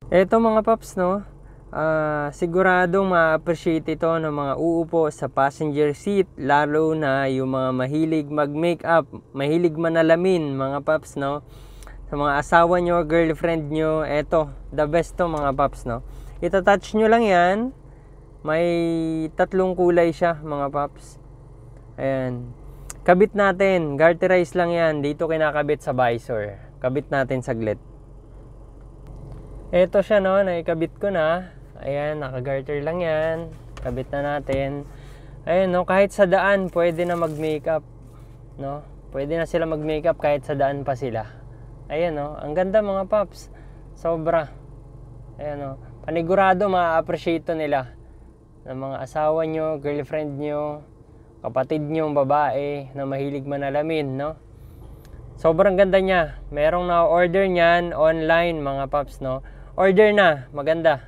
Eto mga paps, no? Siguradong ma-appreciate ito ng mga uupo sa passenger seat, lalo na yung mga mahilig mag-makeup, mahilig manalamin mga paps, no? Sa mga asawa nyo, girlfriend nyo, eto, the best to mga paps, no? Itatouch nyo lang yan. May tatlong kulay siya mga paps. Ayan. Kabit natin, garterize lang yan. Dito kinakabit sa visor. Kabit natin saglit. Ito siya, no, naikabit ko na. Ayan, naka-garter lang yan. Kabit na natin. Ayan, no, kahit sa daan pwede na mag-makeup, no? Pwede na sila mag-makeup kahit sa daan pa sila. Ayan, no, ang ganda mga paps. Sobra. Ayan, no, panigurado ma-appreciate to nila ng mga asawa nyo, girlfriend nyo, kapatid nyo, babae na mahilig manalamin, no? Sobrang ganda niya. Merong na-order niyan online mga paps, no? Order na, maganda.